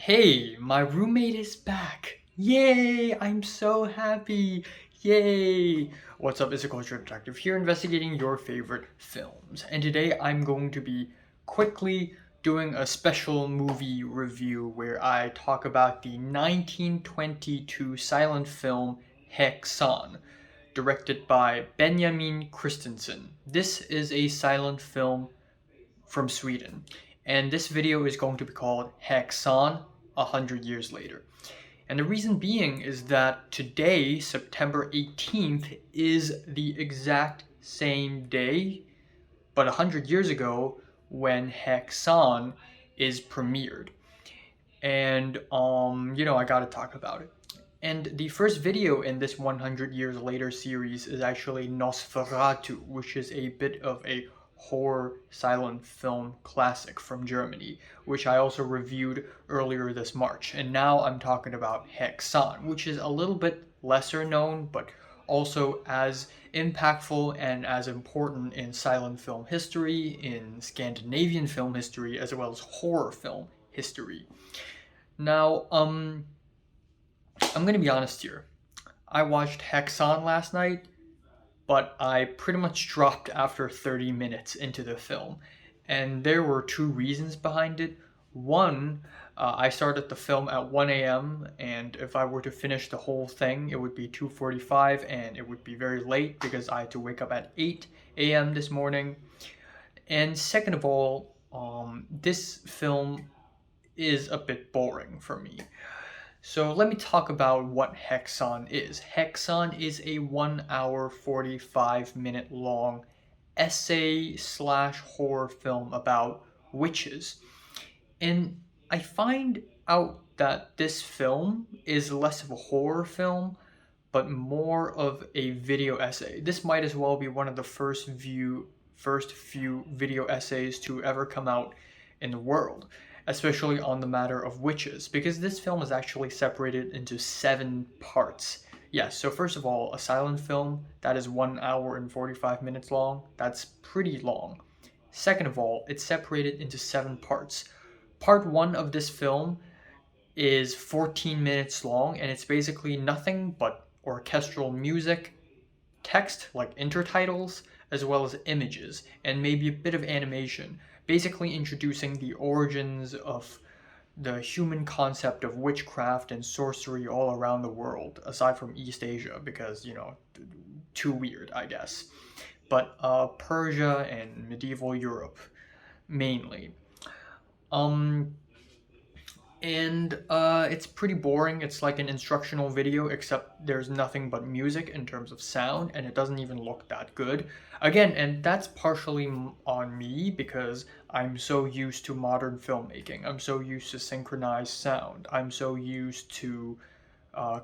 Hey, my roommate is back. Yay! I'm so happy. Yay! What's up? It's a culture detective here investigating your favorite films. And today I'm going to be quickly doing a special movie review where I talk about the 1922 silent film Häxan, directed by Benjamin Christensen. This is a silent film from Sweden. And this video is going to be called Häxan 100 years later. And the reason being is that today, September 18th, is the exact same day, but 100 years ago, when Häxan is premiered. And, I gotta talk about it. And the first video in this 100 Years Later series is actually Nosferatu, which is a bit of a horror silent film classic from Germany, which I also reviewed earlier this March. And now I'm talking about Häxan, which is a little bit lesser known, but also as impactful and as important in silent film history, in Scandinavian film history, as well as horror film history. Now, I'm gonna be honest here. I watched Häxan last night, but I pretty much dropped after 30 minutes into the film. And there were two reasons behind it. One, I started the film at 1 a.m., and if I were to finish the whole thing, it would be 2:45, and it would be very late because I had to wake up at 8 a.m. this morning. And second of all, this film is a bit boring for me. So let me talk about what Häxan is. Häxan is a 1 hour 45-minute long essay slash horror film about witches. And I find out that this film is less of a horror film, but more of a video essay. This might as well be one of the first few video essays to ever come out in the world, especially on the matter of witches, because this film is actually separated into 7 parts. Yes, so first of all, a silent film that is 1 hour and 45 minutes long, that's pretty long. Second of all, it's separated into 7 parts. Part 1 of this film is 14 minutes long, and it's basically nothing but orchestral music, text like intertitles, as well as images, and maybe a bit of animation, basically introducing the origins of the human concept of witchcraft and sorcery all around the world, aside from East Asia, because, too weird, I guess. But Persia and medieval Europe, mainly. Um, and it's pretty boring. It's like an instructional video, except there's nothing but music in terms of sound, and it doesn't even look that good. Again, and that's partially on me because I'm so used to modern filmmaking. I'm so used to synchronized sound. I'm so used to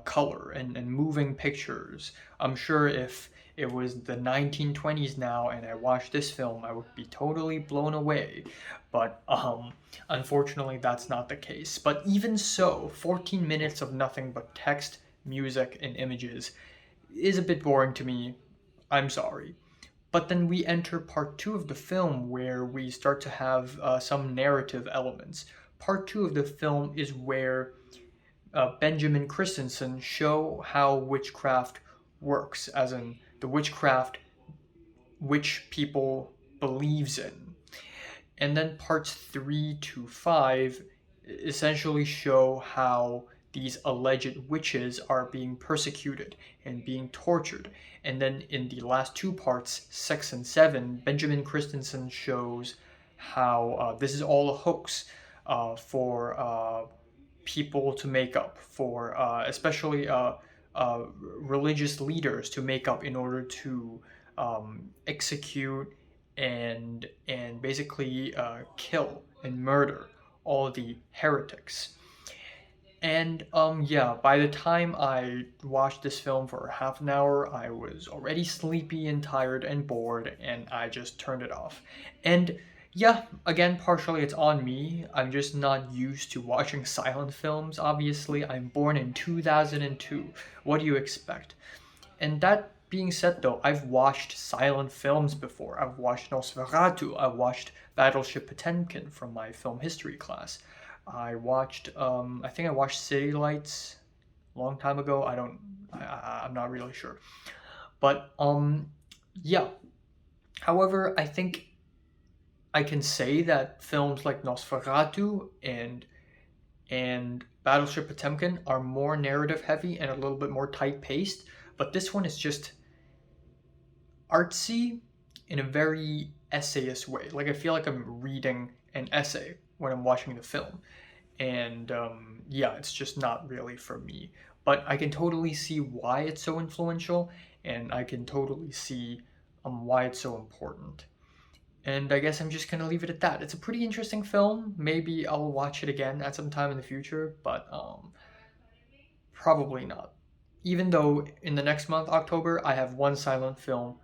color and moving pictures. I'm sure if it was the 1920s now and I watched this film, I would be totally blown away. But unfortunately, that's not the case. But even so, 14 minutes of nothing but text, music, and images is a bit boring to me. I'm sorry. But then we enter part 2 of the film where we start to have some narrative elements. Part 2 of the film is where Benjamin Christensen show how witchcraft works, as in the witchcraft which people believes in. And then parts 3 to 5 essentially show how these alleged witches are being persecuted and being tortured. And then in the last 2 parts, 6 and 7, Benjamin Christensen shows how this is all a hoax for people to make up, for especially religious leaders to make up in order to execute and basically kill and murder all the heretics. And yeah, by the time I watched this film for half an hour, I was already sleepy and tired and bored, and I just turned it off. And yeah, again, partially it's on me. I'm just not used to watching silent films, obviously. I'm born in 2002. What do you expect? And that being said, though, I've watched silent films before. I've watched Nosferatu. I've watched Battleship Potemkin from my film history class. I think I watched City Lights a long time ago. I'm not really sure. But yeah. However, I think I can say that films like Nosferatu and Battleship Potemkin are more narrative heavy and a little bit more tight paced, but this one is just artsy in a very essayist way. Like I feel like I'm reading an essay when I'm watching the film, and yeah, it's just not really for me. But I can totally see why it's so influential, and I can totally see why it's so important. And I guess I'm just gonna leave it at that. It's a pretty interesting film. Maybe I'll watch it again at some time in the future, but probably not. Even though in the next month, October, I have one silent film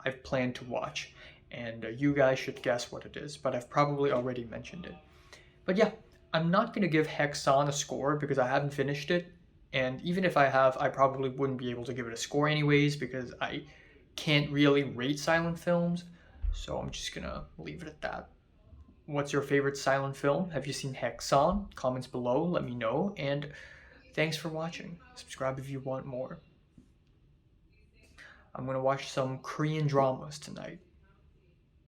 I've planned to watch, and you guys should guess what it is, but I've probably already mentioned it. But yeah, I'm not gonna give Häxan a score because I haven't finished it, and even if I have, I probably wouldn't be able to give it a score anyways because I can't really rate silent films, so I'm just gonna leave it at that. What's your favorite silent film? Have you seen Häxan? Comments below, let me know, and thanks for watching. Subscribe if you want more. I'm gonna watch some Korean dramas tonight.